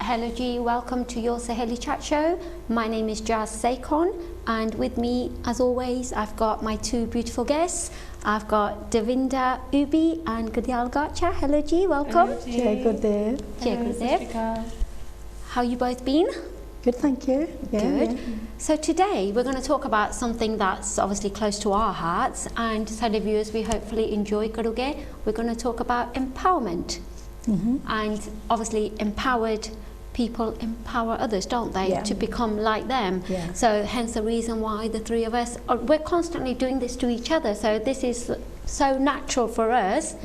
Hello G, welcome to your Saheli chat show. My name is Jazz Saikon, and with me as always I've got my two beautiful guests. I've got Devinda Ubi and Gudyal Gacha. Hello G, welcome. Hello G. Good day. Good day. How you both been? Good, thank you. Yeah, good. Yeah. So today we're going to talk about something that's obviously close to our hearts, and so the viewers we hopefully enjoy. We're going to talk about empowerment. And obviously empowered people empower others, don't they, to become like them. So hence the reason why the three of us we're constantly doing this to each other, so this is so natural for us.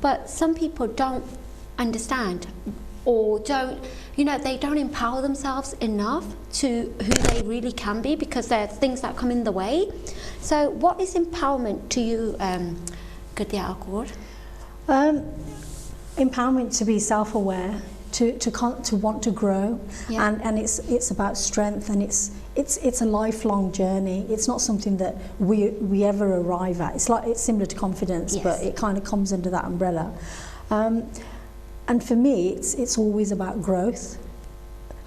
But some people don't understand, or don't, they don't empower themselves enough to who they really can be, because there are things that come in the way. So what is empowerment to you, Gudyal? Empowerment to be self-aware, to want to grow, and it's about strength, and it's a lifelong journey. It's not something that we ever arrive at. It's similar to confidence, but it kind of comes under that umbrella. And for me, it's always about growth.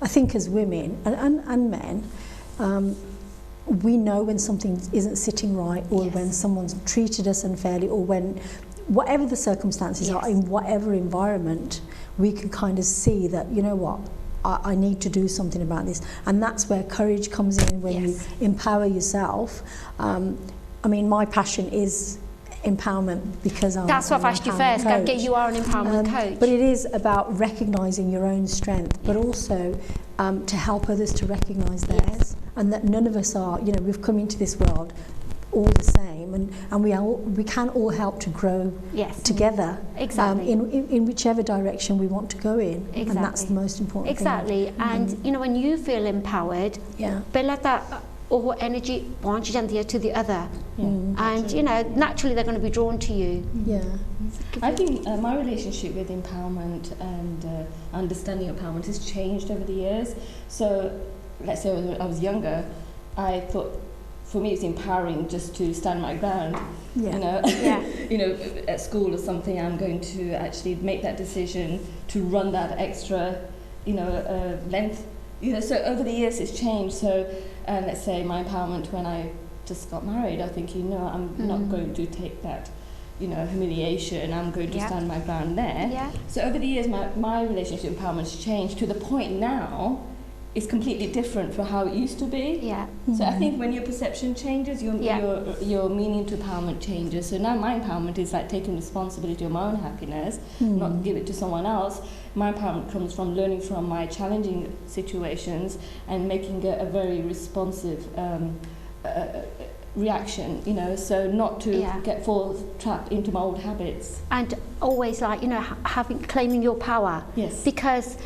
I think as women and men, we know when something isn't sitting right, or when someone's treated us unfairly, or when whatever the circumstances are, in whatever environment, we can kind of see that, you know what, I need to do something about this. And that's where courage comes in, when you empower yourself. I mean, my passion is empowerment, because that's what I've asked you first. You are an empowerment coach. But it is about recognising your own strength, but also to help others to recognise theirs, and that none of us are, we've come into this world all the same, and we can all help to grow together, in whichever direction we want to go in, and that's the most important thing. And when you feel empowered, that or energy launches to the other, and naturally they're going to be drawn to you. I think my relationship with empowerment and understanding empowerment has changed over the years. So let's say when I was younger, I thought, for me, it's empowering just to stand my ground. At school or something, I'm going to actually make that decision to run that extra, length. So over the years, it's changed. So let's say my empowerment when I just got married, I think, I'm not going to take that, humiliation. I'm going to stand my ground there. So over the years, my relationship with empowerment has changed to the point now. It's completely different from how it used to be. So I think when your perception changes, your meaning to empowerment changes. So now my empowerment is like taking responsibility of my own happiness, not give it to someone else. My empowerment comes from learning from my challenging situations and making a very responsive reaction, so not to fall trapped into my old habits. And always claiming your power. Because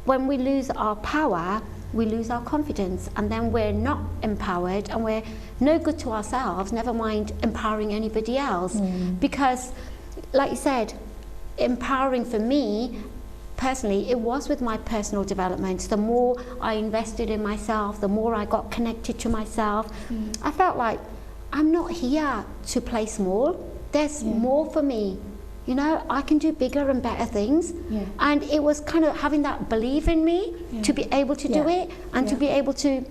when we lose our power, we lose our confidence, and then we're not empowered, and we're no good to ourselves, never mind empowering anybody else. Because, like you said, empowering for me, personally, it was with my personal development. The more I invested in myself, the more I got connected to myself, I felt like I'm not here to play small. There's more for me. I can do bigger and better things. And it was kind of having that belief in me to be able to do it, and to be able to,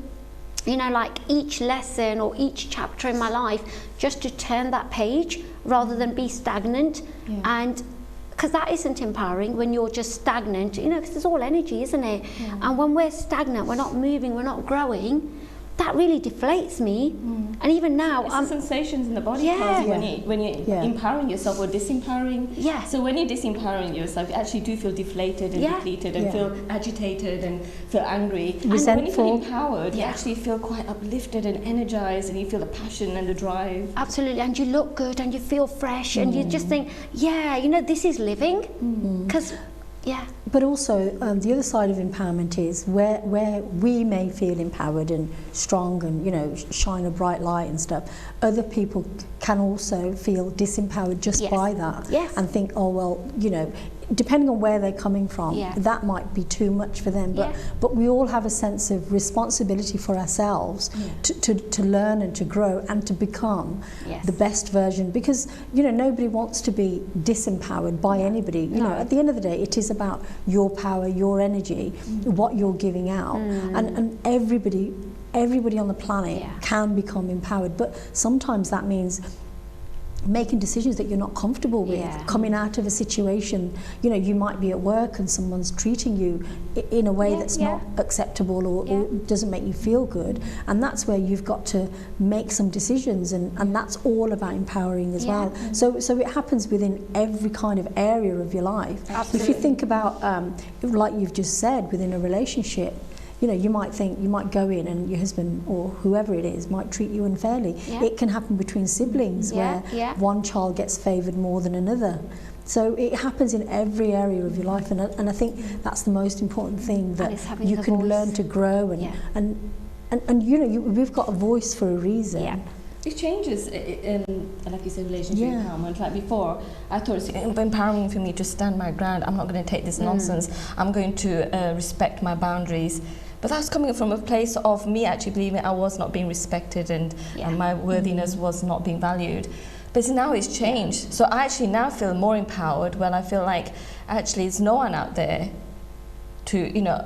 like each lesson or each chapter in my life, just to turn that page rather than be stagnant. And because that isn't empowering when you're just stagnant, because it's all energy, isn't it? And when we're stagnant, we're not moving, we're not growing, that really deflates me. And even now, it's the sensations in the body when you're empowering yourself or disempowering. So when you're disempowering yourself, you actually do feel deflated and depleted, and feel agitated and feel angry. And when you feel empowered, you actually feel quite uplifted and energized, and you feel the passion and the drive. Absolutely, and you look good and you feel fresh, and you just think, this is living. Because But also, the other side of empowerment is where we may feel empowered and strong and, shine a bright light and stuff, other people can also feel disempowered just by that, and think, oh, well, depending on where they're coming from, that might be too much for them. But we all have a sense of responsibility for ourselves to learn and to grow and to become the best version. Because, you know, nobody wants to be disempowered by anybody. You know, at the end of the day, it is about your power, your energy, what you're giving out. And everybody on the planet can become empowered. But sometimes that means making decisions that you're not comfortable with, coming out of a situation. You know, you might be at work and someone's treating you in a way that's not acceptable or doesn't make you feel good, and that's where you've got to make some decisions, and that's all about empowering as well. So it happens within every kind of area of your life. If you think about, like you've just said, within a relationship, you know, you might go in and your husband or whoever it is might treat you unfairly. It can happen between siblings where one child gets favoured more than another. So it happens in every area of your life, and I think that's the most important thing, that you can learn to grow and you know, we've got a voice for a reason. It changes in, like you said, relationship empowerment. Like before, I thought it's empowering for me to stand my ground. I'm not going to take this nonsense. I'm going to respect my boundaries. But that's coming from a place of me actually believing I was not being respected and my worthiness was not being valued. But now it's changed. So I actually now feel more empowered when I feel like actually there's no one out there to, you know,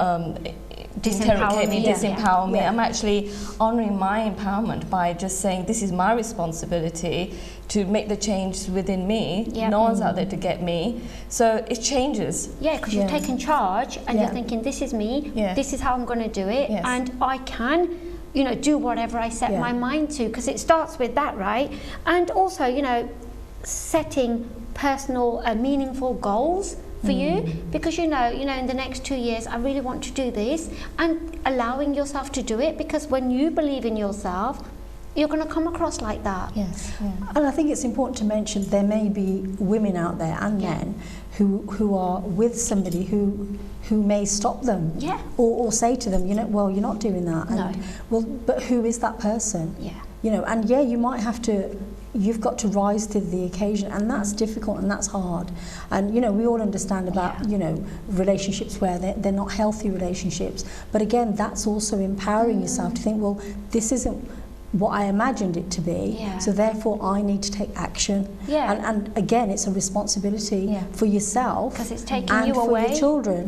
disempower me. I'm actually honouring my empowerment by just saying this is my responsibility to make the change within me. No one's out there to get me. So it changes. Because you've taken charge and you're thinking, this is me, this is how I'm going to do it, and I can, you know, do whatever I set my mind to, because it starts with that, right? And also, you know, setting personal meaningful goals for you, because you know in the next 2 years I really want to do this, and allowing yourself to do it, because when you believe in yourself, you're going to come across like that. And I think it's important to mention there may be women out there and men who are with somebody who may stop them or say to them, you know, well, you're not doing that. And, well, but who is that person? You know, and you might have to, you've got to rise to the occasion, and that's difficult and that's hard. And you know, we all understand about you know, relationships where they're not healthy relationships, but again, that's also empowering yourself to think, well, this isn't what I imagined it to be, so therefore I need to take action. And again, it's a responsibility for yourself, because it's taking you away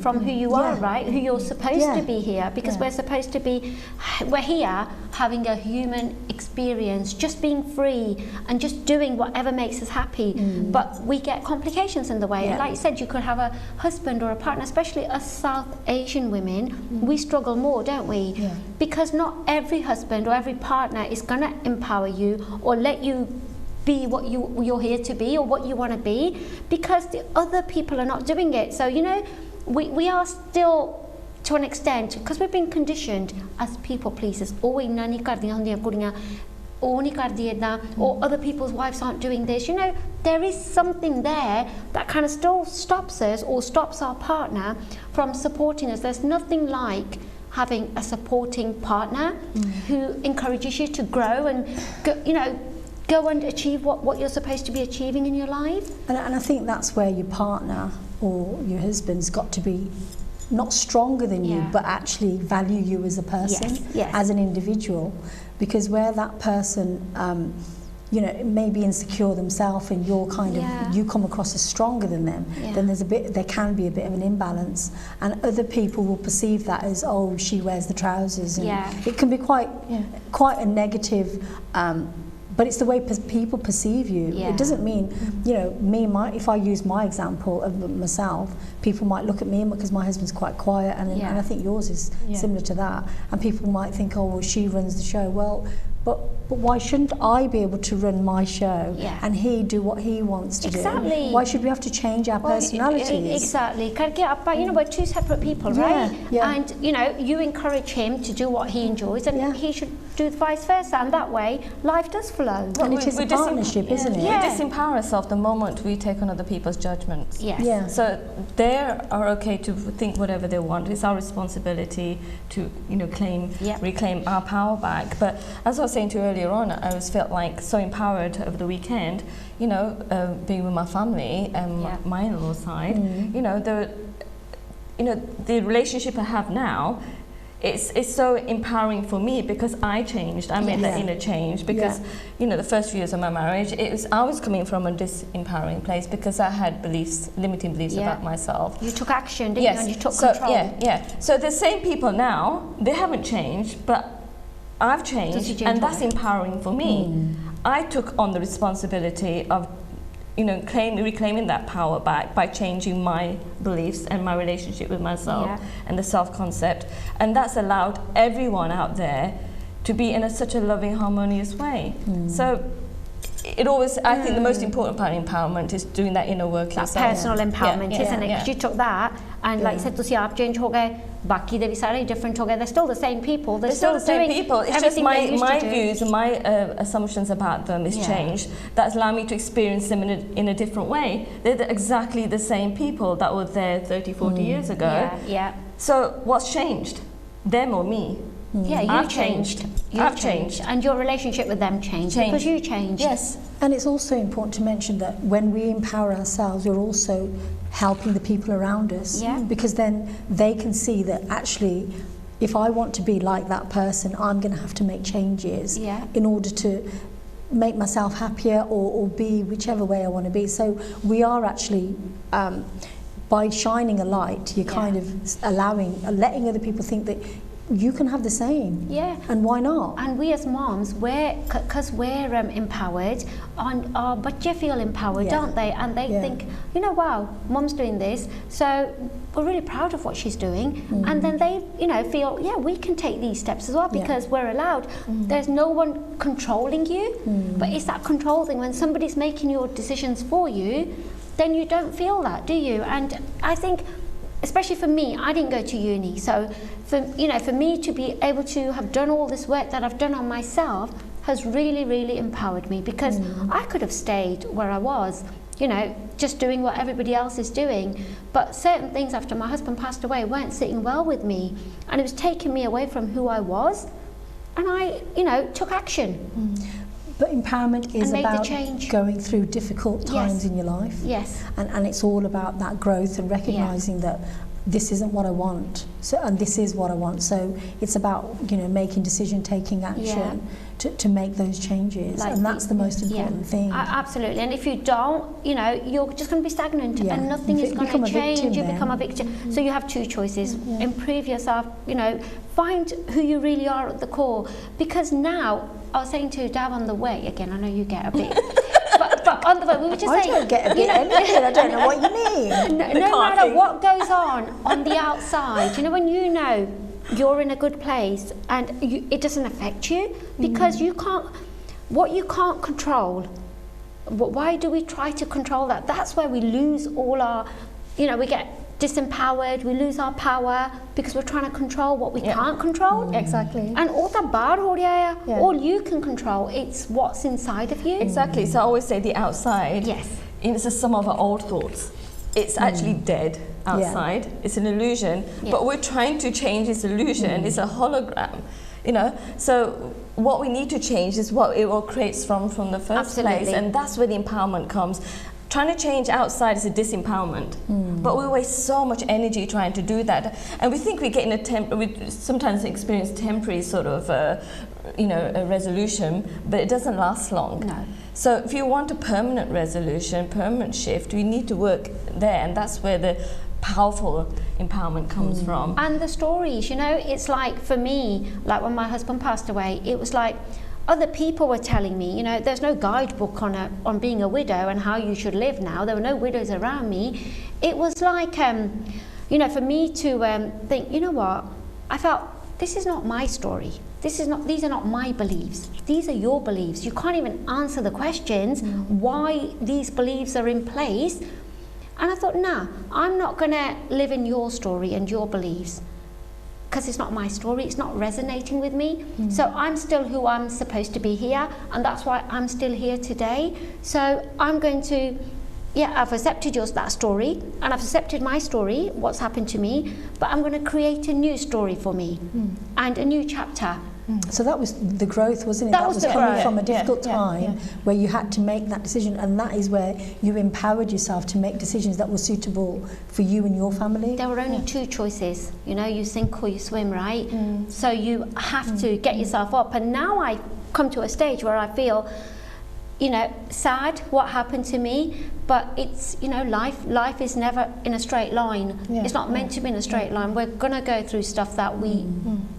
from who you are, right? Who you're supposed to be here, because we're supposed to be, we're here having a human experience, just being free and just doing whatever makes us happy. But we get complications in the way. Like you said, you could have a husband or a partner, especially us South Asian women, we struggle more, don't we? Because not every husband or every partner is going to empower you or let you be what you're here to be or what you want to be, because the other people are not doing it. So, you know, we are still, to an extent, because we've been conditioned as people pleasers, or other people's wives aren't doing this. You know, there is something there that kind of still stops us or stops our partner from supporting us. There's nothing like having a supporting partner who encourages you to grow and go and achieve what you're supposed to be achieving in your life. And I think that's where your partner or your husband's got to be not stronger than you, but actually value you as a person, as an individual. Because where that person you know, may be insecure themselves and you're kind of, you come across as stronger than them, then there can be a bit of an imbalance, and other people will perceive that as, oh, she wears the trousers, and it can be quite a negative, but it's the way people perceive you. It doesn't mean, you know, if I use my example of myself, people might look at me because my husband's quite quiet, and I think yours is similar to that, and people might think, oh, well, she runs the show. Well, but why shouldn't I be able to run my show and he do what he wants to do? Why should we have to change our personalities? Exactly. But you know, we're two separate people, right? And you know, you encourage him to do what he enjoys, and he should do vice versa, and that way life does flow. And it is a partnership, isn't it? We disempower ourselves the moment we take on other people's judgments. So they are okay to think whatever they want. It's our responsibility to, you know, reclaim our power back. But as I was saying to you earlier on, I always felt like so empowered over the weekend, you know, being with my family and my in-law side, you know, the relationship I have now, it's so empowering for me because I changed. I made that inner change because, you know, the first few years of my marriage, I was coming from a disempowering place because I had beliefs, limiting beliefs about myself. You took action, didn't you? And you took control. So the same people now, they haven't changed, but I've changed, and that's empowering for me. I took on the responsibility of, you know, reclaiming that power back by changing my beliefs and my relationship with myself and the self-concept, and that's allowed everyone out there to be in such a loving, harmonious way. So it always, I think the most important part of empowerment is doing that inner work yourself. Personal empowerment, isn't it? Because you took that, and like you said, ਤੁਸੀਂ ਆਪ change ਹੋ ਗਏ, ਬਾਕੀ ਦੇ ਵੀ ਸਾਰੇ different ਹੋ ਗਏ. They're still the same people. They're still the same people. It's just my views and my assumptions about them is changed. That's allowed me to experience them in a different way. They're exactly the same people that were there 30, 40 years ago. So what's changed? Them or me? I've changed. You've changed. And your relationship with them changed. Because you changed. Yes. And it's also important to mention that when we empower ourselves, we're also helping the people around us. Because then they can see that actually, if I want to be like that person, I'm going to have to make changes in order to make myself happier or be whichever way I want to be. So we are actually, by shining a light, you're kind of letting other people think that you can have the same. And why not? And we as moms, because we're empowered, our budget feel empowered, don't they? And they think, you know, wow, mom's doing this, so we're really proud of what she's doing. And then they, you know, feel, we can take these steps as well because we're allowed. There's no one controlling you, but it's that control thing. When somebody's making your decisions for you, then you don't feel that, do you? And I think, especially for me, I didn't go to uni, so for me to be able to have done all this work that I've done on myself has really, really empowered me, because I could have stayed where I was, you know, just doing what everybody else is doing, but certain things after my husband passed away weren't sitting well with me, and it was taking me away from who I was, and I, you know, took action. But empowerment is about going through difficult times in your life. And it's all about that growth and recognising that this isn't what I want, and this is what I want. So it's about, you know, making decision, taking action to make those changes, and that's the most important thing. Absolutely. And if you don't, you know, you're just going to be stagnant, and nothing is going to change. You become a victim. So you have two choices: improve yourself, you know, find who you really are at the core. Because now, I was saying to Dad on the way, again, I know you get a bit, but on the way, we were just saying, I don't get a bit anything, I don't know what you mean. No matter what goes on the outside, you know, when you know you're in a good place and it doesn't affect you, because you can't, what you can't control, why do we try to control that? That's where we lose all our, you know, we get disempowered, we lose our power because we're trying to control what we can't control. Exactly. And all you can control, it's what's inside of you. Exactly. So I always say the outside, it's a sum of our old thoughts. It's actually dead outside. It's an illusion, but we're trying to change this illusion. It's a hologram, you know. So what we need to change is what it all creates from the first place, and that's where the empowerment comes. Trying to change outside is a disempowerment, but we waste so much energy trying to do that, and we think we're getting we sometimes experience temporary sort of, you know, a resolution, but it doesn't last long. No. So if you want a permanent resolution, permanent shift, we need to work there, and that's where the powerful empowerment comes from. And the stories, you know, it's like for me, like when my husband passed away, it was like, other people were telling me, you know, there's no guidebook on being a widow and how you should live now. There were no widows around me. It was like, you know, for me to think, you know what, I felt, this is not my story. These are not my beliefs. These are your beliefs. You can't even answer the questions why these beliefs are in place. And I thought, nah, I'm not going to live in your story and your beliefs, because it's not my story, it's not resonating with me. So I'm still who I'm supposed to be here, and that's why I'm still here today. So I'm going to, I've accepted that story, and I've accepted my story, what's happened to me, but I'm going to create a new story for me, and a new chapter. So that was the growth, wasn't it? That was coming growth. from a difficult time where you had to make that decision, and that is where you empowered yourself to make decisions that were suitable for you and your family. There were only two choices, you know, you sink or you swim, right? So you have to get yourself up. And now I come to a stage where I feel, you know, sad what happened to me, but it's, you know, life is never in a straight line. It's not meant to be in a straight line. We're gonna go through stuff that we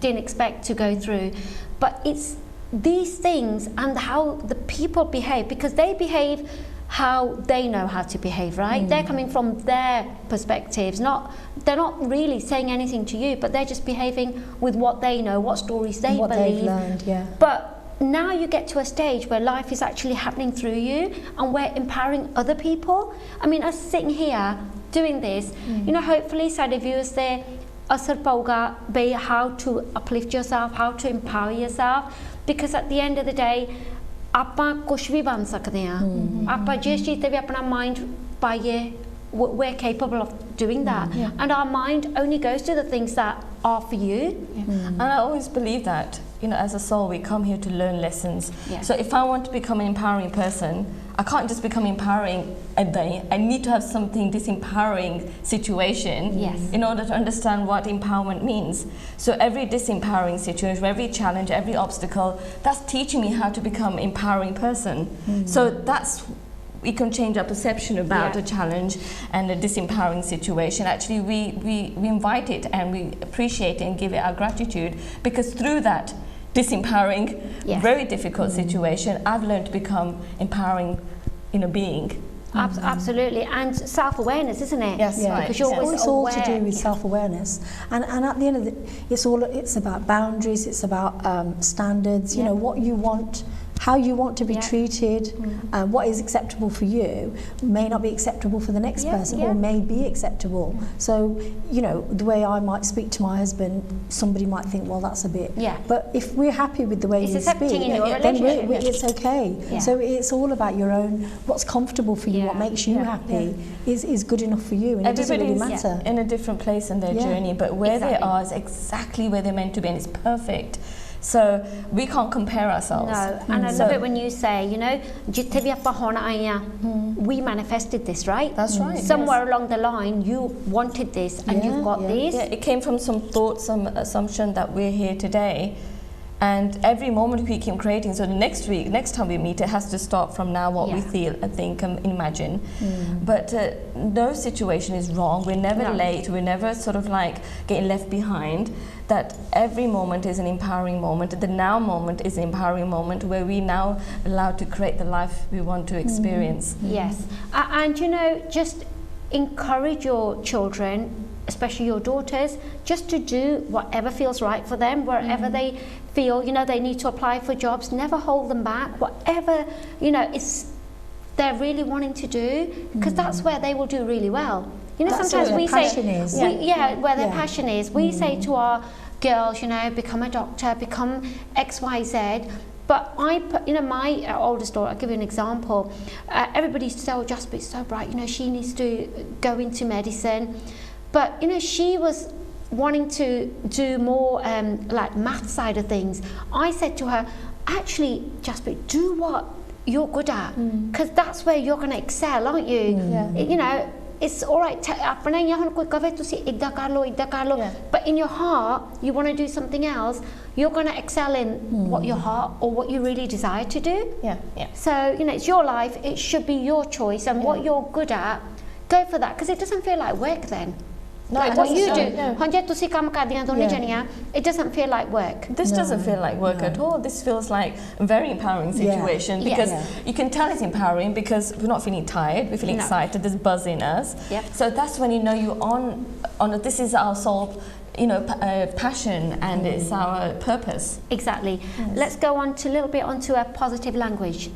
didn't expect to go through, but it's these things and how the people behave, because they behave how they know how to behave, right? They're coming from their perspectives, they're not really saying anything to you, but they're just behaving with what they know, what stories they what believe. they've learned, But now you get to a stage where life is actually happening through you and we're empowering other people. I mean, us sitting here doing this, you know, hopefully ਸਾਡੇ viewers there asar pauga be how to uplift yourself, how to empower yourself, because at the end of the day ਆਪਾਂ ਕੁਝ ਵੀ ਬਣ ਸਕਦੇ ਹਾਂ ਆਪਾਂ ਜਿਸ ਚੀਜ਼ ਤੇ ਵੀ ਆਪਣਾ ਮਾਈਂਡ ਪਾਈਏ we're capable of doing that and our mind only goes to the things that are for you. And I always believe that, you know, as a soul we come here to learn lessons. So if I want to become an empowering person, I can't just become empowering a day. I need to have something disempowering situation in order to understand what empowerment means. So every disempowering situation, every challenge, every obstacle, that's teaching me how to become an empowering person. So that's we can change our perception about a challenge and a disempowering situation. Actually, we invite it and we appreciate it and give it our gratitude, because through that disempowering, very difficult situation, I've learned to become empowering being. Absolutely, and self-awareness, isn't it? Yes, right. Because you're always it's all to do with self-awareness, and at the end of it, it's about boundaries, it's about standards. You know what you want, how you want to be treated, what is acceptable for you may not be acceptable for the next person, or may be acceptable. So, you know, the way I might speak to my husband, somebody might think, well, that's a bit. But if we're happy with the way you speak, then it's okay. So it's all about your own, what's comfortable for you, what makes you happy is good enough for you, and it doesn't really matter. In a different place in their journey, but where they are is exactly where they're meant to be, and it's perfect. So we can't compare ourselves. No, and I love it when you say, you know, we manifested this, right? That's right. Somewhere along the line, you wanted this, and you've got this. It came from some thought, some assumption that we're here today. And every moment we keep creating, so next time we meet, it has to start from now, what we feel, think, and imagine. But no situation is wrong. We're never late. We're never sort of like getting left behind. That every moment is an empowering moment. The now moment is an empowering moment where we now allowed to create the life we want to experience. Yes, and you know, just encourage your children, especially your daughters, just to do whatever feels right for them, wherever they feel, you know, they need to apply for jobs. Never hold them back. Whatever, you know, they're really wanting to do, because that's where they will do really well. You know, that's sometimes we say, where their passion is. We say to our girls, you know, become a doctor, become X, Y, Z. But you know, my oldest daughter, I'll give you an example. Everybody used to say, oh, Jaspreet's so bright, you know, she needs to go into medicine. But, you know, she was wanting to do more like math side of things. I said to her, actually, Jaspreet, do what you're good at, because that's where you're going to excel, aren't you? You know, it's all right, but in your heart, you want to do something else, you're going to excel in what your heart or what you really desire to do. So, you know, it's your life, it should be your choice, and what you're good at, go for that, because it doesn't feel like work then. No, like what you do, it doesn't feel like work. This doesn't feel like work at all. This feels like a very empowering situation, because you can tell it's empowering because we're not feeling tired, we're feeling excited, there's buzz in us. So that's when you know you're on this is our soul, you know, passion, and it's our purpose. Exactly. Let's go on to a little bit onto a positive language,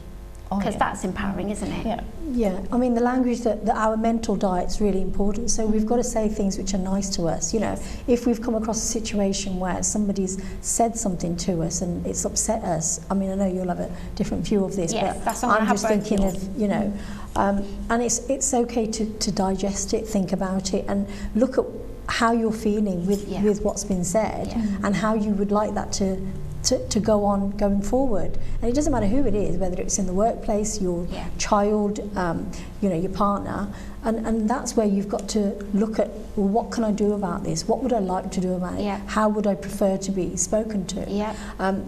because that's empowering, isn't it? Yeah, I mean, the language that our mental diet's really important. So we've got to say things which are nice to us. You know, if we've come across a situation where somebody's said something to us and it's upset us, I mean, I know you'll have a different view of this, but I'm just thinking of, you know, and it's okay to digest it, think about it, and look at how you're feeling with what's been said, and how you would like that to to go on going forward. And it doesn't matter who it is, whether it's in the workplace, your child, you know, your partner, and that's where you've got to look at, well, what can I do about this? What would I like to do about it? How would I prefer to be spoken to?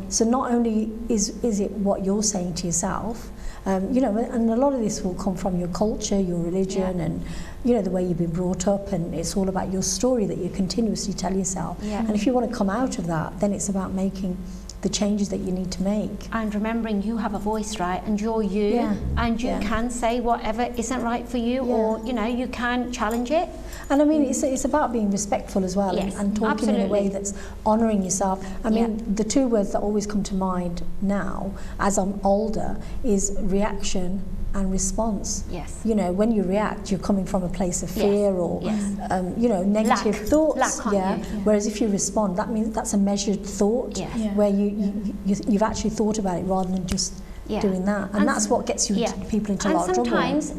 So not only is it what you're saying to yourself, you know, and a lot of this will come from your culture, your religion, and you know, the way you've been brought up, and it's all about your story that you continuously tell yourself. And if you want to come out of that, then it's about making the changes that you need to make. And remembering you have a voice, right? And you're you, and you can say whatever isn't right for you, or you know, you can challenge it. And I mean, it's about being respectful as well, and talking in a way that's honouring yourself. I mean, the two words that always come to mind now, as I'm older, is reaction and response. You know, when you react, you're coming from a place of fear or, you know, negative thoughts. Whereas if you respond, that means that's a measured thought, where you've actually thought about it rather than just doing that. And that's what gets you people into a lot of trouble. Sometimes,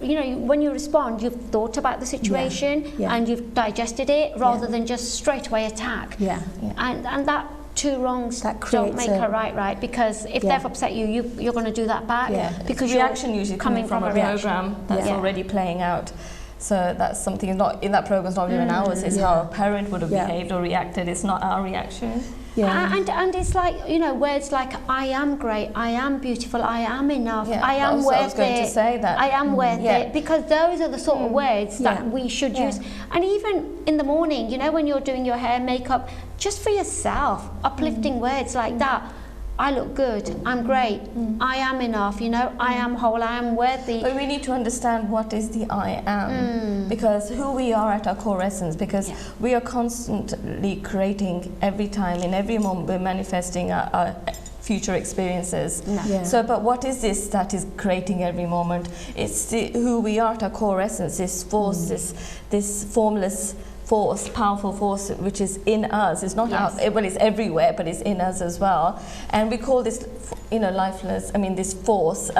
you know, when you respond, you've thought about the situation and you've digested it rather than just straight away attack. And that two wrongs don't make a right, because if they've upset you, you're going to do that back, because reaction usually coming from a program that's already playing out. So that's something not in that program. It's not even ours. It's how a parent would have behaved or reacted. It's not our reaction. And it's like, you know, words like I am great, I am beautiful, I am enough, I am worth it. I was going to say that. I am worth it, because those are the sort of words that we should use. And even in the morning, you know, when you're doing your hair, makeup, just for yourself, uplifting words like that. I look good, I'm great, I am enough, you know, I am whole, I am worthy. But we need to understand what is the I am, because who we are at our core essence, because we are constantly creating every time, in every moment we're manifesting our future experiences. So, but what is this that is creating every moment? It's who we are at our core essence, this force, this formless force, powerful force, which is in us. It's not out, well, it's everywhere, but it's in us as well. And we call this, you know, lifeless, I mean, this force,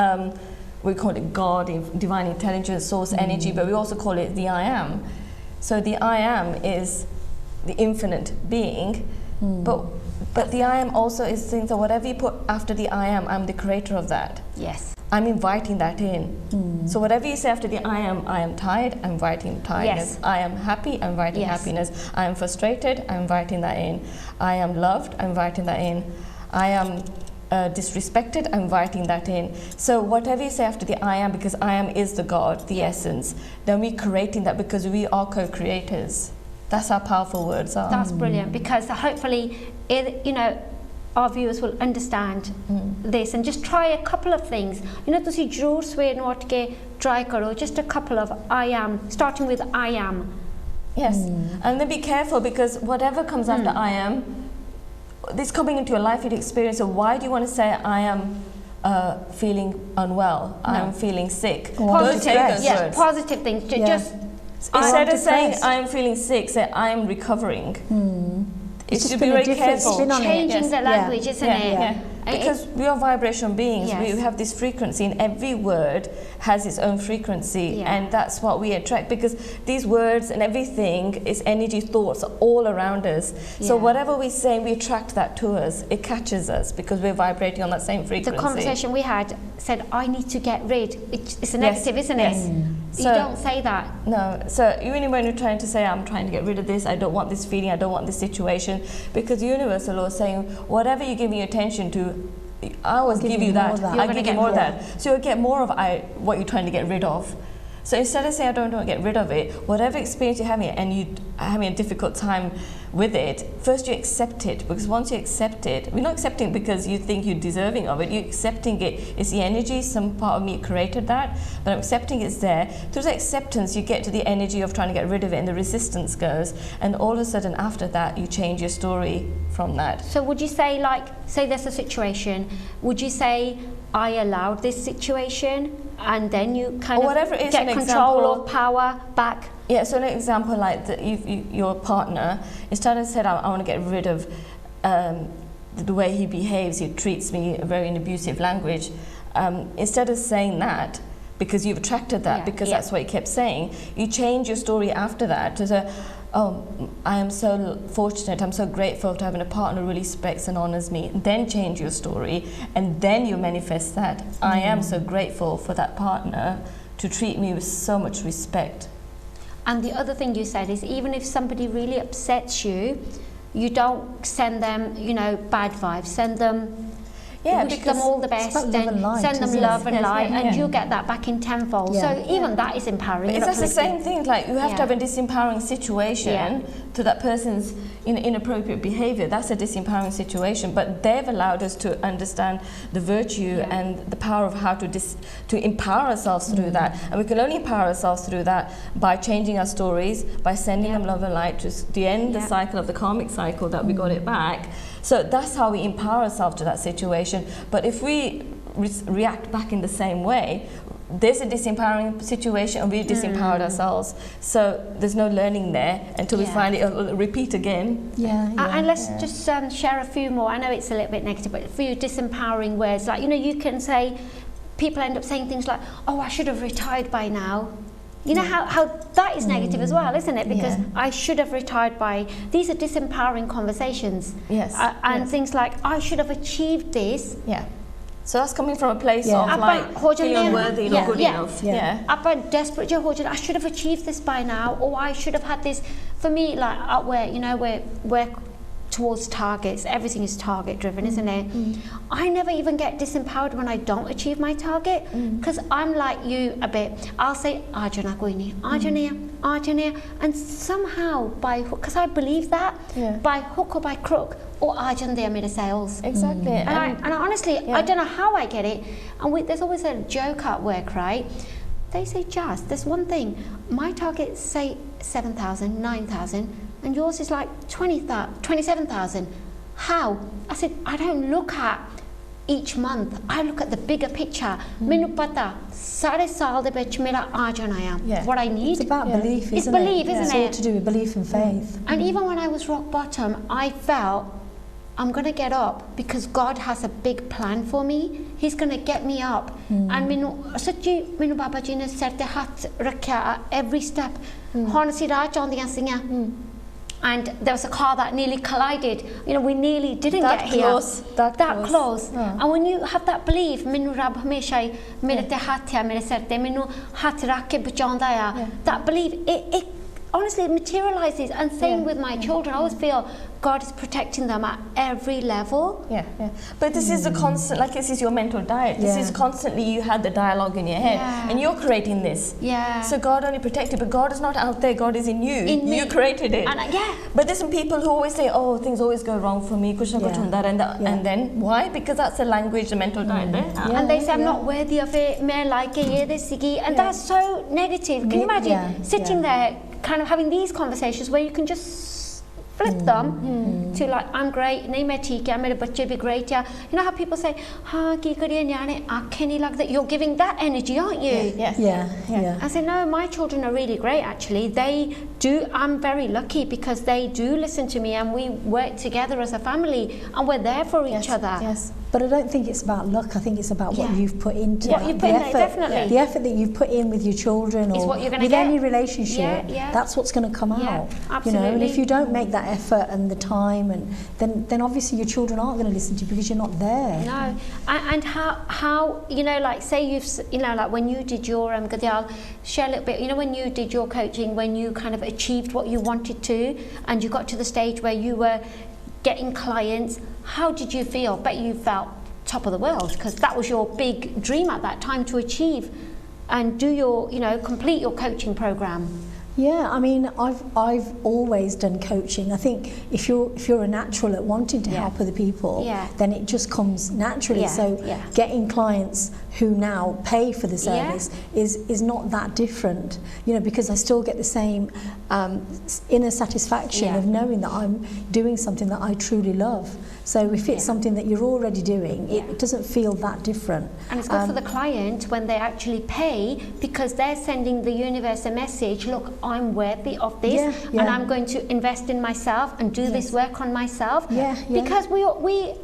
we call it God, divine intelligence, source energy, but we also call it the I am. So the I am is the infinite being, but the I am also is things that whatever you put after the I am, I'm the creator of that. I'm inviting that in. So whatever you say after the I am tired, I'm inviting tiredness. I am happy, I'm inviting happiness. I am frustrated, I'm inviting that in. I am loved, I'm inviting that in. I am disrespected, I'm inviting that in. So whatever you say after the I am, because I am is the God, the essence, then we're creating that, because we are co-creators. That's how powerful words are. That's brilliant, because hopefully, you know, our viewers will understand this, and just try a couple of things. You know, ਤੁਸੀਂ ਜ਼ਰੂਰ ਸਵੇਰ ਨੂੰ ਉੱਠ ਕੇ try ਕਰੋ, just a couple of I am, starting with I am. And then be careful, because whatever comes after I am, this coming into your life experience. So why do you want to say I am feeling unwell, I am feeling sick? Don't take those words. Positive things. Just instead of saying I am feeling sick, say I am recovering. It should be very careful. Changing the language, isn't it? Because we are vibrational beings. We have this frequency, and every word has its own frequency, and that's what we attract, because these words and everything is energy, thoughts all around us. So whatever we say, we attract that to us. It catches us because we're vibrating on that same frequency. The conversation we had said, I need to get rid. It's a negative, isn't it? So you don't say that. No. So even when you're trying to say, I'm trying to get rid of this, I don't want this feeling, I don't want this situation, because the universal law is saying, whatever you give your attention to, I always give you that. I give you more of that. So you'll get more of what you're trying to get rid of. So instead of saying I don't want to get rid of it, whatever experience you're having and you're having a difficult time with it, first you accept it, because once you accept it, we're not accepting it because you think you're deserving of it, you're accepting it. It's the energy, some part of me created that, but I'm accepting it's there. Through the acceptance, you get to the energy of trying to get rid of it, and the resistance goes, and all of a sudden after that, you change your story from that. So would you say, like, say there's a situation, would you say, I allowed this situation, and then you kind of get control or power back? Yeah, so an example like your partner, instead of said, I want to get rid of the way he behaves, he treats me very in abusive language, instead of saying that, because you've attracted that, because that's what he kept saying, you change your story after that to say, oh, I am so fortunate, I'm so grateful to having a partner who really respects and honors me, then change your story, and then you manifest that. I am so grateful for that partner to treat me with so much respect. And the other thing you said is, even if somebody really upsets you, you don't send them, you know, bad vibes. Send them, wish them all the best, and send them love and light, and you'll get that back in tenfold. So even that is empowering. But it's the same thing. Like, you have to have a disempowering situation to that person's inappropriate behavior. That's a disempowering situation. But they've allowed us to understand the virtue and the power of how to empower ourselves through that. And we can only empower ourselves through that by changing our stories, by sending them love and light to end the cycle of the karmic cycle that we got it back. So that's how we empower ourselves to that situation. But if we react back in the same way, there's a disempowering situation and we've disempowered ourselves. So there's no learning there until we find it repeat again. And let's just share a few more. I know it's a little bit negative, but a few disempowering words. Like, you know, you can say, people end up saying things like, oh, I should have retired by now. You know how that is negative as well, isn't it? Because I should have retired by... These are disempowering conversations. And things like, I should have achieved this. So that's coming from a place of like feeling unworthy, not good enough. Desperate, I should have achieved this by now, or I should have had this. For me, like up where, you know, we're towards targets, everything is target driven, isn't it? I never even get disempowered when I don't achieve my target, because I'm like you a bit. I'll say, Ajana Guini, Ajana, and somehow by hook, because I believe that, by hook or by crook, or Ajan there made a sales. Exactly. And I honestly, I don't know how I get it. And there's always a joke at work, right? They say, just, there's one thing, my target say 7,000, 9,000, and yours is like 27,000. How? I said, I don't look at each month. I look at the bigger picture. Mainu pata, sare saal de vich mera aa jana hai. What I need. It's about belief, isn't it? It's belief, isn't it? It's all to do with belief and faith. And even when I was rock bottom, I felt, I'm going to get up because God has a big plan for me. He's going to get me up. And minu Baba Ji ne sar te hath rakhya at every step. Hon si raah chaundiyan siyan. And there was a car that nearly collided. You know, we nearly didn't get here. That close. And when you have that belief, minu Rab hamesha mere te hath hai, mere sar te minu hath rakh ke bachaunda hai. That belief, it honestly it materializes. And same with my children. I always feel God is protecting them at every level. But this is a constant, like this is your mental diet. This is constantly, you had the dialogue in your head and you're creating this. So God only protected, but God is not out there, God is in you. You created it. And but there's some people who always say, oh, things always go wrong for me, and then why? Because that's the language, the mental diet there. And they say, I'm not worthy of it, and that's so negative. Can you imagine sitting there kind of having these conversations where you can just flip them to like, I'm great, nahi main theek hai, mere bacche bhi great hai. You know how people say, haan ki kariye nyane aankhein nahi lagde. You're giving that energy, aren't you? I say, no, my children are really great actually. They do, I'm very lucky because they do listen to me and we work together as a family and we're there for each other. But I don't think it's about luck. I think it's about what you've put into what you put in there, definitely. The effort that you've put in with your children or with any relationship, that's what's going to come out. Absolutely. You know, and if you don't make that effort and the time, and then obviously your children aren't going to listen to you because you're not there. No, and how you know, like say you've, you know, like when you did your Gadial, share a little bit. You know, when you did your coaching, when you kind of achieved what you wanted to, and you got to the stage where you were getting clients, how did you feel? Bet you felt top of the world because that was your big dream at that time to achieve and do your, you know, complete your coaching program. Yeah, I mean, I've always done coaching. I think if you're a natural at wanting to help other people, then it just comes naturally. Getting clients who now pay for the service is not that different, you know, because I still get the same inner satisfaction of knowing that I'm doing something that I truly love. So if it's something that you're already doing, it doesn't feel that different. And it's good for the client when they actually pay because they're sending the universe a message, look, I'm worthy of this and I'm going to invest in myself and do this work on myself. Because we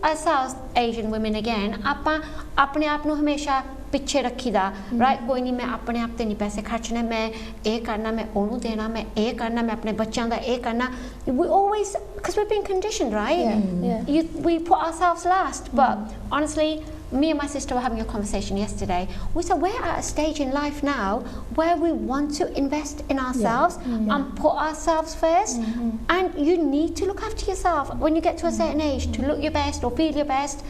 ourselves, Asian women again, apne aap nu hamesha पिछे रखी दा right कोई नहीं मैं अपने आप ते नहीं पैसे खर्चने मैं ये करना मैं ओनू देना मैं ये करना मैं अपने बच्चों दा ये करना we always because we've been conditioned right we put ourselves last but honestly me and my sister were having a conversation yesterday. We said we're at a stage in life now where we want to invest in ourselves and put ourselves first. And you need to look after yourself when you get to a certain age to look your best or feel your best.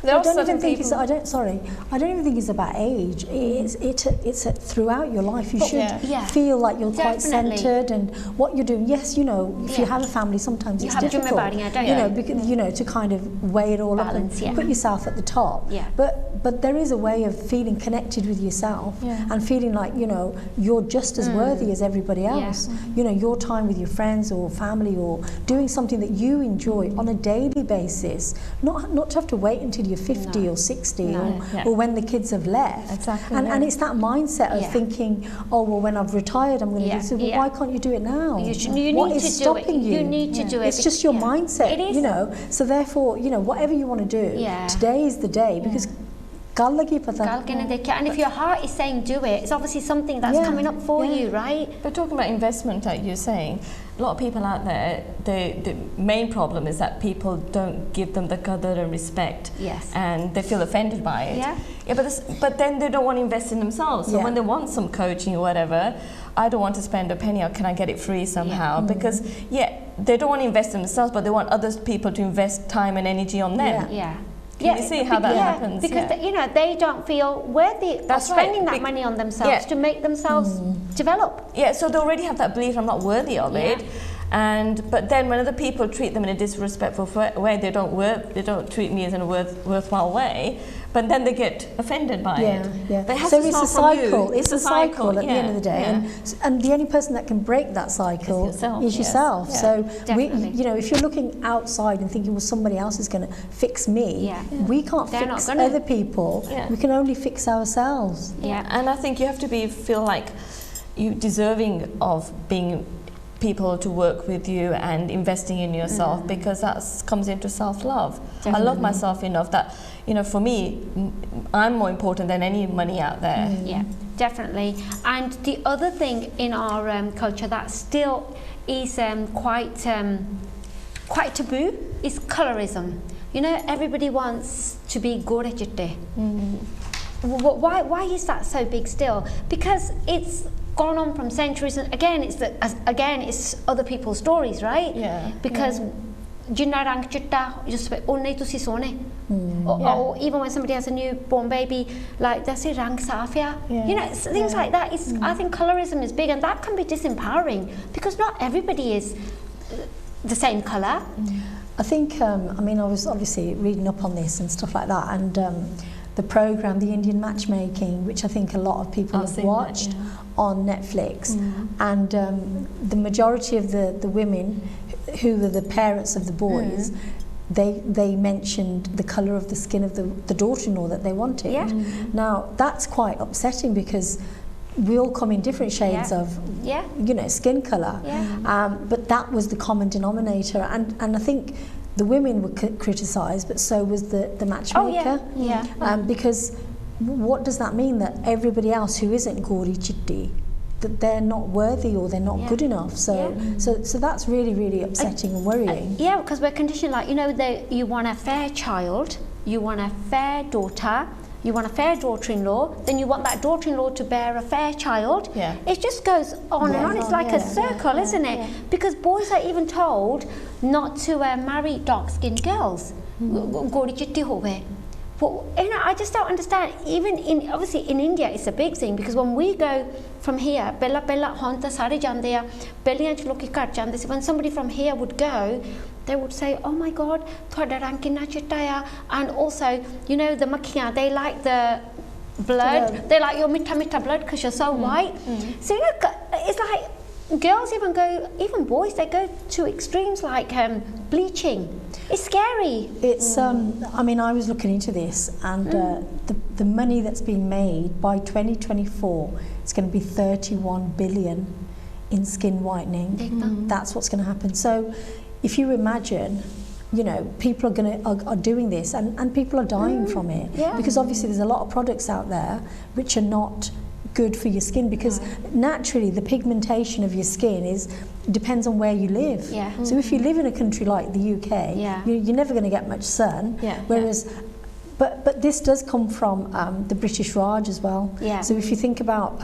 I don't even think it's. I don't even think it's about age. It's throughout your life. You should feel like you're quite centered and what you're doing. Yes, you know, if you have a family, sometimes it's difficult. You know, because, you know, to kind of weigh it all balance, up and put yourself at the top. But there is a way of feeling connected with yourself and feeling like, you know, you're just as worthy as everybody else. You know, your time with your friends or family or doing something that you enjoy on a daily basis. Not to have to wait until you're 50 or 60 or when the kids have left. Exactly. And it's that mindset of thinking, oh, well, when I've retired, I'm going to do this. Well, why can't you do it now? What is stopping you? You need to do it. It's just your mindset, you know. So therefore, you know, whatever you want to do, today is the day because and if your heart is saying do it, it's obviously something that's coming up for you, right? But talking about investment, like you're saying, a lot of people out there, the main problem is that people don't give them the qadr and respect, and they feel offended by it. But then they don't want to invest in themselves. So when they want some coaching or whatever, I don't want to spend a penny, or can I get it free somehow? Because they don't want to invest in themselves, but they want other people to invest time and energy on them. Can you see how that happens? Because you know, they don't feel worthy of spending that money on themselves to make themselves develop. So they already have that belief, I'm not worthy of it. But then when other people treat them in a disrespectful way, they don't treat me as in a worthwhile way. But then they get offended by it. But it has so to it's a start cycle. from you. It's a cycle at the end of the day, and the only person that can break that cycle is yourself. So you know, if you're looking outside and thinking, well, somebody else is going to fix me, we can't fix other people. We can only fix ourselves. And I think you have to feel like you're deserving of being people to work with you and investing in yourself, because that comes into self-love. I love myself enough that, you know, for me, I'm more important than any money out there. Yeah, definitely. And the other thing in our culture that still is quite taboo is colorism. You know, everybody wants to be gorejite. Why is that so big still? Because it's gone on from centuries, and again it's other people's stories, right? Because jinna rang chitta just onne tusi sone. Or even when somebody has a newborn baby, like they say rang safia. You know, things like that. I think colorism is big, and that can be disempowering because not everybody is the same colour. I think I mean, I was obviously reading up on this and stuff like that, and the programme, the Indian Matchmaking, which I think a lot of people have watched on Netflix, and the majority of the women who were the parents of the boys, they mentioned the colour of the skin of the daughter-in-law that they wanted. Now that's quite upsetting because we all come in different shades of you know, skin colour, but that was the common denominator, and I think the women were criticised, but so was the matchmaker. Because what does that mean? That everybody else who isn't Gauri Chitti, that they're not worthy or they're not good enough. So that's really, really upsetting and worrying. Because we're conditioned, like, you know, you want a fair child, you want a fair daughter, you want a fair daughter-in-law, then you want that daughter-in-law to bear a fair child. It just goes on and on. It's like a circle, isn't it? Because boys are even told not to marry dark-skinned girls. But, you know, I just don't understand. Even obviously in India, it's a big thing because when we go from here, when somebody from here would go, they would say, oh my God, and also, you know, the makhiyan, they like the blood, they like your mitta blood because you're so white. So, you know, it's like girls even boys, they go to extremes like bleaching. It's scary. It's I mean, I was looking into this, and the money that's been made by 2024, it's going to be 31 billion in skin whitening. That's what's going to happen. So if you imagine you know, people are doing this, and people are dying from it, because obviously there's a lot of products out there which are not good for your skin, because naturally the pigmentation of your skin depends on where you live. So if you live in a country like the UK, you're never going to get much sun, whereas but this does come from the British Raj as well. So if you think about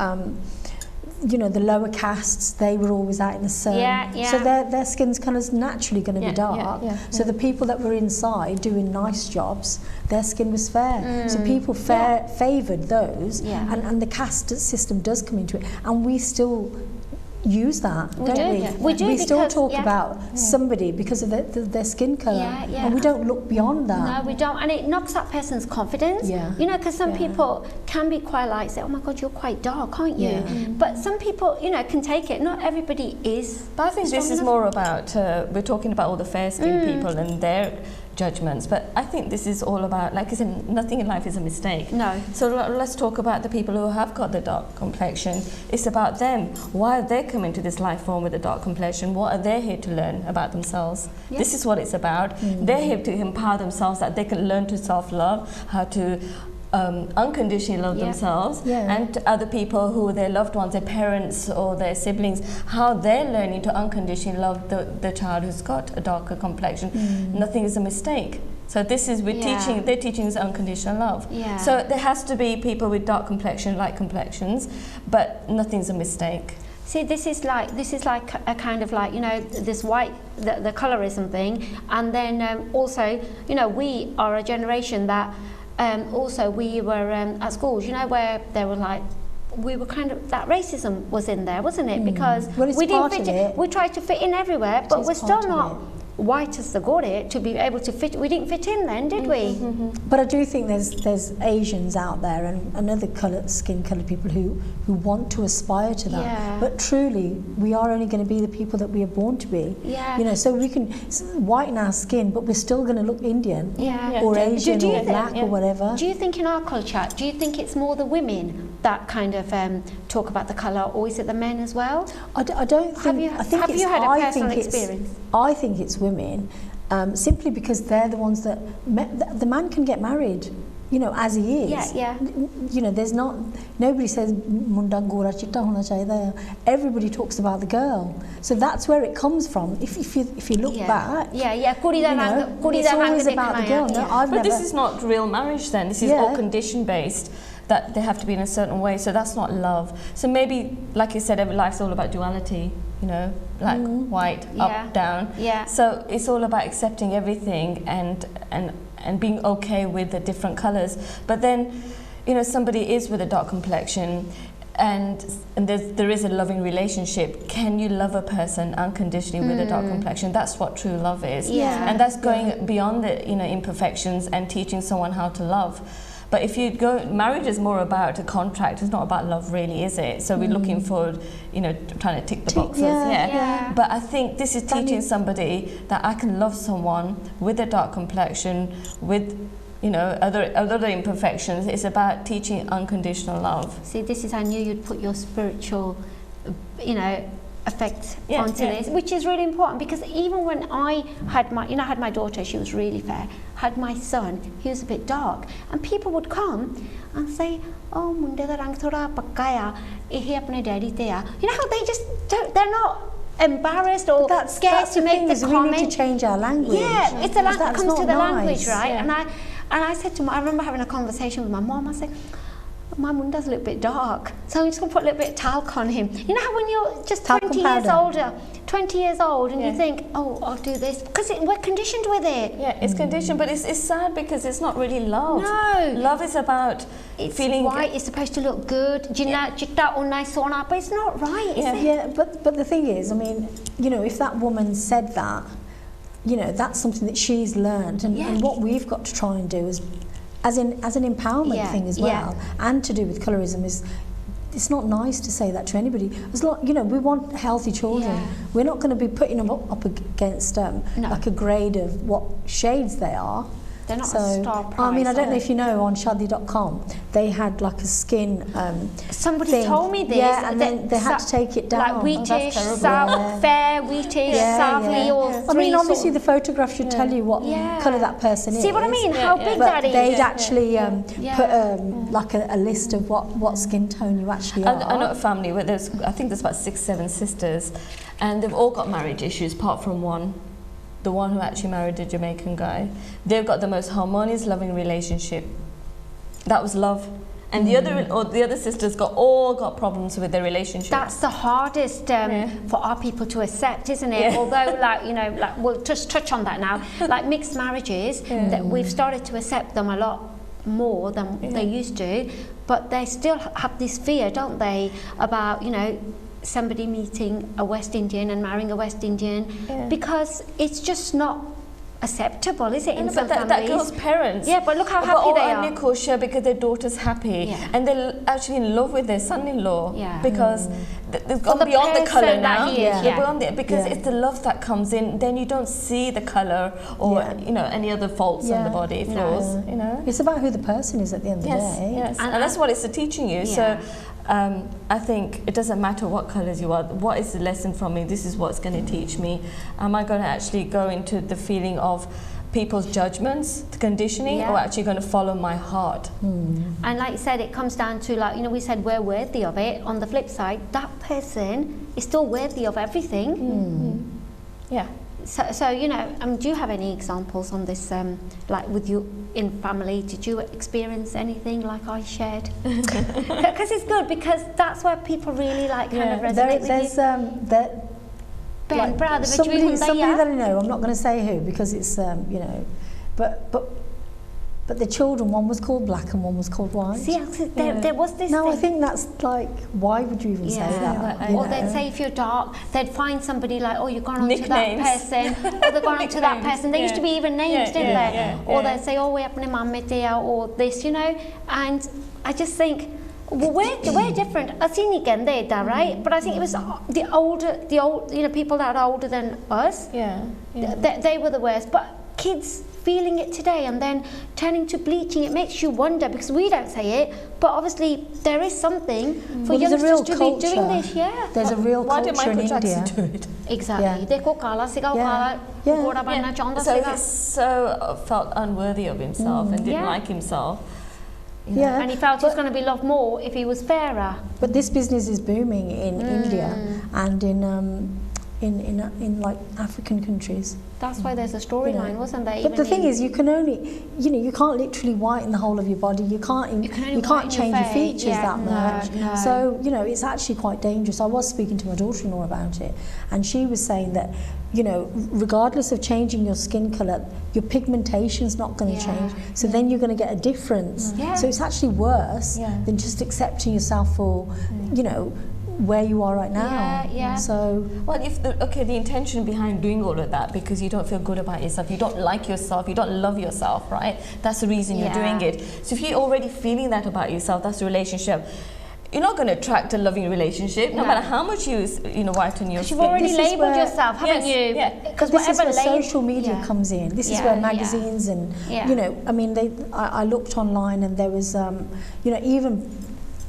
you know, the lower castes, they were always out in the sun, so their skin's kind of naturally going to be dark. So the people that were inside doing nice jobs, their skin was fair. So people favoured those, and the caste system does come into it, and we still use that, don't we? We do. We still talk about somebody because of their skin colour, and we don't look beyond that. No, we don't, and it knocks that person's confidence. You know, because some people can be quite like, say, oh my God, you're quite dark, aren't you? But some people, you know, can take it. Not everybody is. But I think this is more about, we're talking about all the fair-skinned people and their judgments, but I think this is all about, like I said, nothing in life is a mistake. No. So let's talk about the people who have got the dark complexion. It's about them. Why are they coming to this life form with a dark complexion? What are they here to learn about themselves? This is what it's about. They're here to empower themselves, that they can learn to self-love, how to unconditionally love themselves, and other people who their loved ones, their parents or their siblings, how they're learning to unconditionally love the child who's got a darker complexion. Nothing is a mistake. So this is, they're teaching us unconditional love. So there has to be people with dark complexion, light complexions, but nothing's a mistake. See, this is like a kind of like, you know, this white, the colorism thing, and then also, you know, we are a generation that also we were at schools, you know, where they were like, we were kind of, that racism was in there, wasn't it? Because we didn't fit in, we tried to fit in everywhere, but we're still not white as the goddess to be able to fit. We didn't fit in then, did we? But I do think there's Asians out there and other skin coloured people who want to aspire to that. But truly, we are only going to be the people that we are born to be. You know, so we can whiten our skin, but we're still going to look Indian or Asian or black or whatever. Do you think in our culture, do you think it's more the women that kind of talk about the colour, or is it the men as well? I don't think. Have you had a personal experience? I think it's women, simply because they're the ones that the man can get married, you know, as he is. You know, there's not, nobody says munda gora chitta hona chahiye. Everybody talks about the girl, so that's where it comes from. If you look back, it's always about the girl. But this is not real marriage then. This is all condition based, that they have to be in a certain way, so that's not love. So maybe, like you said, every life's all about duality, you know, like white, up, down. So it's all about accepting everything and being okay with the different colours. But then, you know, somebody is with a dark complexion, and there is a loving relationship. Can you love a person unconditionally with a dark complexion? That's what true love is. And that's going beyond the, you know, imperfections and teaching someone how to love. But if you go, marriage is more about a contract. It's not about love, really, is it? So we're looking for, you know, trying to tick the boxes. But I think this is teaching somebody that I can love someone with a dark complexion, with, you know, other imperfections. It's about teaching unconditional love. See, this is, I knew you'd put your spiritual, you know, effect onto this, which is really important, because even when I had my daughter, she was really fair, had my son, he was a bit dark, and people would come and say, oh, munde da rang thoda pakka hai, eh apne daddy te hai. You know how they just don't, they're not embarrassed or scared to make the comment. We need to change our language. It's it comes to the language, right? And I said to I remember having a conversation with my mom. I said, my munda's a little bit dark, so I'm just going to put a little bit of talc on him. You know how when you're just 20 years old and you think, oh, I'll do this, because we're conditioned with it. It's conditioned, but it's sad because it's not really love. No. Love is about feeling white. It's supposed to look good. But it's not right, is it? But the thing is, I mean, you know, if that woman said that, you know, that's something that she's learned, and what we've got to try and do is, as an empowerment thing as well, and to do with colorism, is it's not nice to say that to anybody. As long, you know, we want healthy children. We're not going to be putting them up against like a grade of what shades they are. They're not a star prize. I mean, I don't know if you know, on Shadi.com, they had like a skin Somebody thing. told me this. Yeah, and then they had to take it down. Like wheatish, fair, wheatish, savvy, or I mean, obviously the photograph should tell you what colour that person is. See what I mean? How big that is. They'd actually put like a list of what skin tone you actually are. I know a family where I think there's about 6, 7 sisters, and they've all got marriage issues apart from one. The one who actually married a Jamaican guy. They've got the most harmonious, loving relationship. That was love. And the other sisters all got problems with their relationship. That's the hardest for our people to accept, isn't it? Although, like, you know, like, we'll just touch on that now. Like mixed marriages, that we've started to accept them a lot more than they used to, but they still have this fear, don't they, about, you know, somebody meeting a West Indian and marrying a West Indian, because it's just not acceptable, is it, in some families? That girl's parents. Yeah, but look how happy they are. Kosher because their daughter's happy, and they're actually in love with their son-in-law because they've gone beyond the colour now. They're beyond it because it's the love that comes in. Then you don't see the colour or you know, any other faults on the body, flaws. You know, it's about who the person is at the end of the day. Yes, and that's what it's teaching you. So. I think it doesn't matter what colours you are, what is the lesson from me, this is what's going to teach me. Am I going to actually go into the feeling of people's judgments, the conditioning, or actually going to follow my heart? And like you said, it comes down to, like, you know, we said we're worthy of it. On the flip side, that person is still worthy of everything. Yeah. So you know, do you have any examples on this, like with you in family? Did you experience anything like I shared? Because it's good, because that's where people really like kind of resonate with you. Like somebody that I know, I'm not going to say who because it's you know, but the children, one was called black and one was called white. See, there was this No, thing. I think that's like, why would you even say that? Or they'd say if you're dark, they'd find somebody like, oh, you've gone on to that person, or they've gone on to that person. They used to be even names, didn't they? Or they'd say, oh, we're up in Mammedia, or this, you know. And I just think, well, we're different. I've seen again there, right? But I think it was the old, you know, people that are older than us. They were the worst. But kids feeling it today and then turning to bleaching, it makes you wonder, because we don't say it, but obviously there is something for youngsters to be doing this. There's a real culture in India. Do it? Exactly. So he so felt unworthy of himself and didn't like himself. And he felt he was going to be loved more if he was fairer. But this business is booming in India and in like African countries. That's why there's a storyline, wasn't there? But the thing is, you can only, you know, you can't literally whiten the whole of your body. You can't change your features that much. No. So, you know, it's actually quite dangerous. I was speaking to my daughter-in-law about it, and she was saying that, you know, regardless of changing your skin colour, your pigmentation's not going to change. So then you're going to get a difference. So it's actually worse than just accepting yourself for, you know, where you are right now. So, well, if the intention behind doing all of that, because you don't feel good about yourself, you don't like yourself, you don't love yourself, right? That's the reason you're doing it. So if you're already feeling that about yourself, that's the relationship. You're not going to attract a loving relationship, no matter how much you whiten your skin. You've already labelled yourself, haven't you? Because this is where social media comes in. This is where magazines and, you know, I mean, I looked online and there was, you know, even,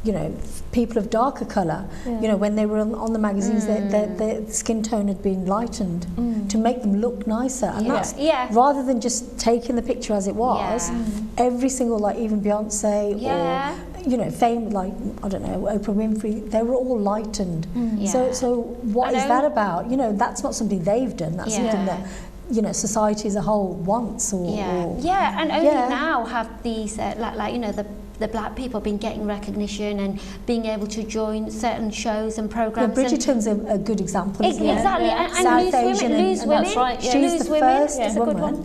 you know, people of darker colour, you know, when they were on the magazines, their skin tone had been lightened to make them look nicer. And that's, rather than just taking the picture as it was, every single, like even Beyonce or, you know, fame, like, I don't know, Oprah Winfrey, they were all lightened. So what is that about? You know, that's not something they've done, that's something that, you know, society as a whole wants. Or and only now have these, like, you know, the black people been getting recognition and being able to join certain shows and programs. Bridgerton's a good example. Exactly, and Lose Women. That's right. She's the first woman.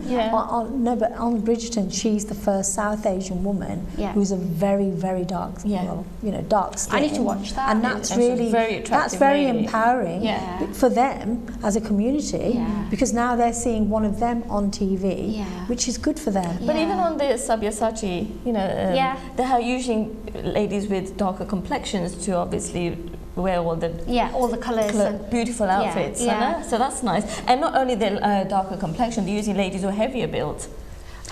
No, but on Bridgerton, she's the first South Asian woman who's a very, very dark, well, you know, dark skin. I need to watch that. And that's really that's very empowering for them as a community, because now they're seeing one of them on TV, which is good for them. But even on the Sabyasachi, you know, they are using ladies with darker complexions to obviously wear all the colours, beautiful outfits. So that's nice. And not only the darker complexion, they're using ladies who are heavier built.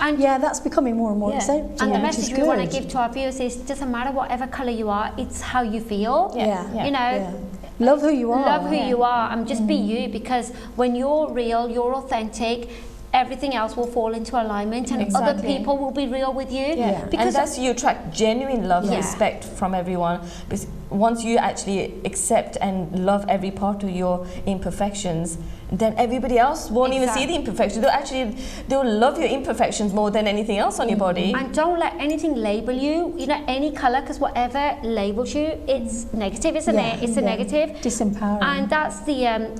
And yeah, that's becoming more and more accepted. And the message we want to give to our viewers is, doesn't matter whatever colour you are, it's how you feel. You know, love who you are. Love who you are, and just be you, because when you're real, you're authentic, everything else will fall into alignment, and other people will be real with you. Because that's you attract genuine love and respect from everyone. Because once you actually accept and love every part of your imperfections, then everybody else won't even see the imperfections. They'll love your imperfections more than anything else on your body. And don't let anything label you, you know, any colour, because whatever labels you, it's negative, isn't it? It's a negative. Disempowering. And that's the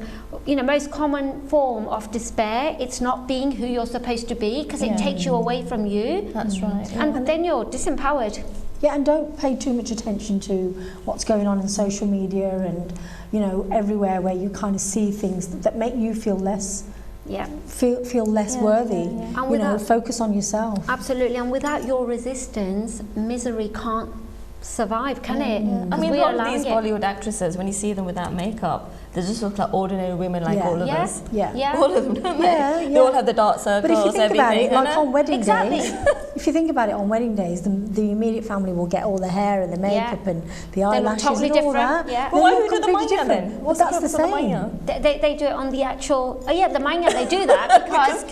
you know, most common form of despair. It's not being who you're supposed to be, because it takes you away from you. That's right. And then you're disempowered. Yeah, and don't pay too much attention to what's going on in social media and, you know, everywhere where you kind of see things that make you feel less feel less worthy. And you know, focus on yourself. Absolutely, and without your resistance, misery can't survive, can it? I mean, a lot of these Bollywood actresses, when you see them without makeup, they just look like ordinary women, like all of us. All of them, don't they? They all have the dark circles. But if you think about it, like on wedding days, Exactly. if you think about it, on wedding days, the immediate family will get all the hair and the makeup and the eyelashes totally and all different, that. yeah. But why do you do the manya then? Well, that's the same. They do it on the actual. Oh yeah, the manya they do that because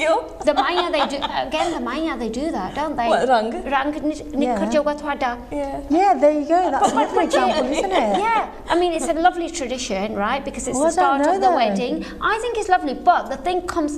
the manya they do again. The manya they do that, don't they? What, rang? Rang nikhar joga thwada. Yeah, there you go. That's another example, isn't it? Yeah, I mean it's a lovely tradition, right? Because it's Oh, the start I don't of know the that. wedding. I think it's lovely, but the thing comes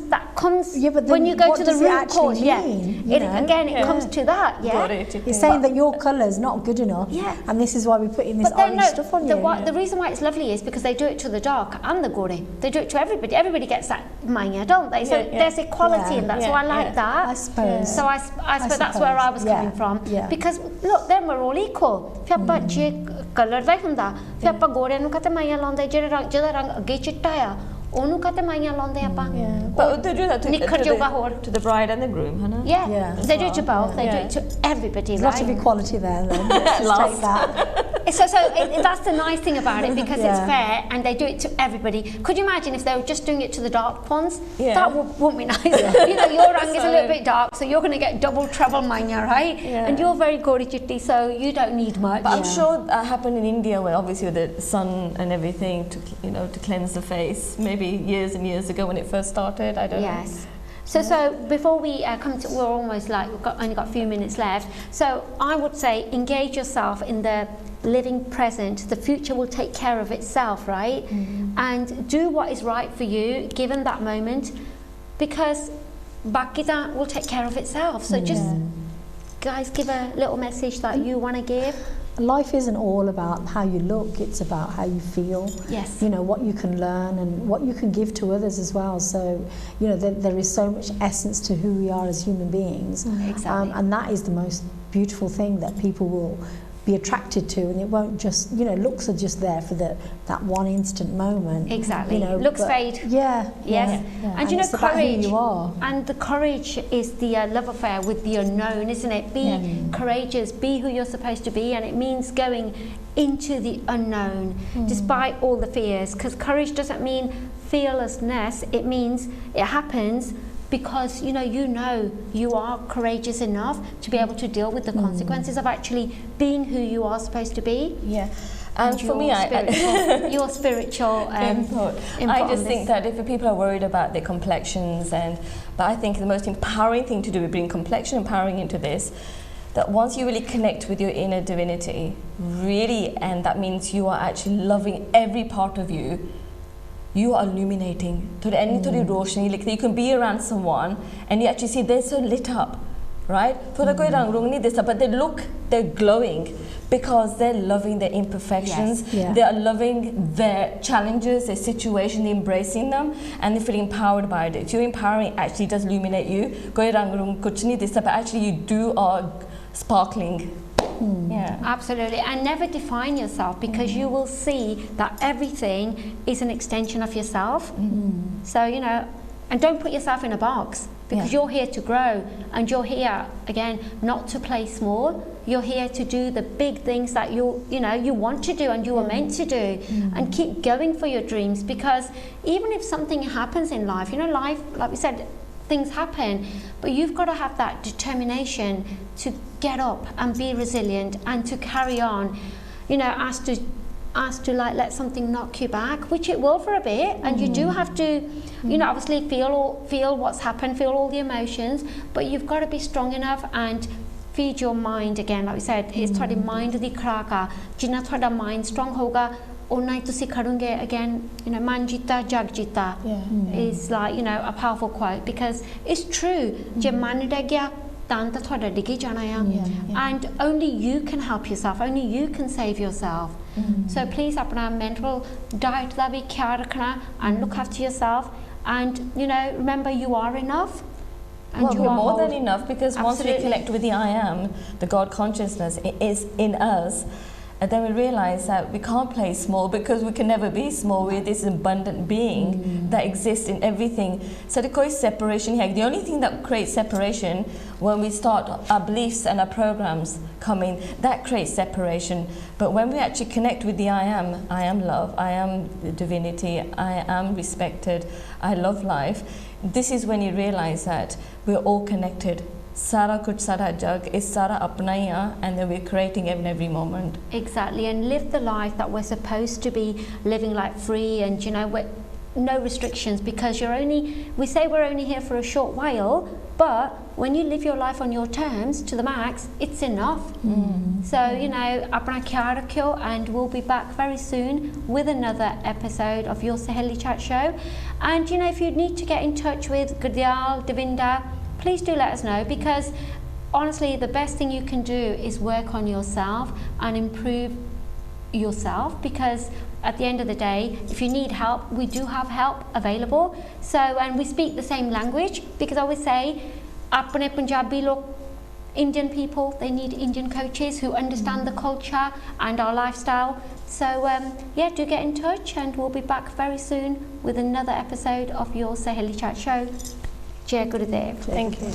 Yeah, but then when you go what to the does it root actually cause. mean, you know? It comes to that. Yeah. You're saying that your colour's not good enough, and this is why we're putting this orange stuff on you. The reason why it's lovely is because they do it to the dark and the gore. They do it to everybody. Everybody gets that manya, don't they? So there's equality in that. So I like that. I suppose. So I suppose that's where I was coming from. Because look, then we're all equal. If you colour da hunda, if you gore nu kate manya launde jehda rang age chitta a ਉਹਨੂੰ ਕਤੇ ਮਾਈਆਂ ਲਾਉਂਦੇ ਆਪਾਂ But they do that to the bride and the groom, huh? Yeah, they do it to both. They do it to everybody. There's a lot of equality there, then. Just take that. So that's the nice thing about it, because it's fair and they do it to everybody. Could you imagine if they were just doing it to the dark ones? That wouldn't be nice. You know, your rang is a little bit dark, so you're going to get double treble manya, right? And you're very gori chitti, so you don't need much. But I'm sure that happened in India, where obviously with the sun and everything, to cleanse the face. Maybe years and years ago when it first started. I don't know. Yes. So before we come to, we're almost like only got a few minutes left. So I would say engage yourself in the living present. The future will take care of itself, right? And do what is right for you given that moment, because Bakita will take care of itself. So just guys, give a little message that you want to give. Life isn't all about how you look, it's about how you feel. Yes. You know, what you can learn and what you can give to others as well. So, you know, there is so much essence to who we are as human beings. Exactly. And that is the most beautiful thing that people will be attracted to, and it won't just, you know, looks are just there for that one instant moment. Exactly. You know, looks fade. Yeah. Yes. And you know, it's about who courage. you are. And the courage is the love affair with the unknown, isn't it? Be courageous, be who you're supposed to be, and it means going into the unknown despite all the fears, because courage doesn't mean fearlessness. It means it happens because you know you are courageous enough to be able to deal with the consequences of actually being who you are supposed to be. And for me, your spiritual input. I just think that if people are worried about their complexions, but I think the most empowering thing to do is bring complexion empowering into this, that once you really connect with your inner divinity, really, and that means you are actually loving every part of you, you are illuminating. You can be around someone and you actually see they're so lit up, right? But they're glowing because they're loving their imperfections, they are loving their challenges, their situation, they're embracing them, and they feel empowered by it. Your empowering actually does illuminate you. But actually you are sparkling. Absolutely. And never define yourself, because you will see that everything is an extension of yourself. So, you know, and don't put yourself in a box, because you're here to grow, and you're here, again, not to play small. You're here to do the big things that you want to do and you were meant to do, and keep going for your dreams, because even if something happens in life, life, like we said, things happen, but you've got to have that determination to get up and be resilient and to carry on, you know, as to like let something knock you back, which it will for a bit, and you do have to, you know, obviously feel what's happened, feel all the emotions, but you've got to be strong enough and feed your mind again, like we said, it's ਤੁਹਾਡੀ mind ਦੀ ਖੁਰਾਕ ਆ, ਜਿੰਨਾ ਤੁਹਾਡਾ mind strong ਹੋਗਾ ਉਨਾ ਹੀ ਤੁਸੀਂ ਖੜੋਗੇ again, you know, man jita jag jita is like, you know, a powerful quote, because it's true, ਜੇ ਮਨ ਡਿੱਗ ਗਿਆ ਤਾਂ ਤੁਹਾਡਾ ਡਿੱਗ ਹੀ ਜਾਣਾ ਆ, and only you can help yourself, only you can save yourself. So please ਆਪਣਾ mental diet ਦਾ ਵੀ ਖਿਆਲ ਰੱਖਣਾ and look after yourself, and you know, remember you are enough. And well, we're more than enough, because once we connect with the I am, the God consciousness is in us, and then we realize that we can't play small, because we can never be small. We're this abundant being that exists in everything. So the koi separation here, the only thing that creates separation when we start our beliefs and our programs coming, that creates separation. But when we actually connect with the I am love, I am divinity, I am respected, I love life, this is when you realize that we're all connected. Sara kuch sara jug is sara apna hi hai, and then we're creating every moment. Exactly, and live the life that we're supposed to be living, like free, and you know, no restrictions, because we say we're only here for a short while, but when you live your life on your terms to the max, it's enough. So, you know, apna khyaal rakhiyo, and we'll be back very soon with another episode of your Saheli Chat Show. And you know, if you need to get in touch with Gurdial, Devinder, please do let us know, because honestly the best thing you can do is work on yourself and improve yourself, because at the end of the day, if you need help, we do have help available. So, and we speak the same language, because I always say apne Punjabi log, Indian people, they need Indian coaches who understand the culture and our lifestyle. So yeah, do get in touch, and we'll be back very soon with another episode of your Saheli Chat Show. Jai Gurudev. Thank you.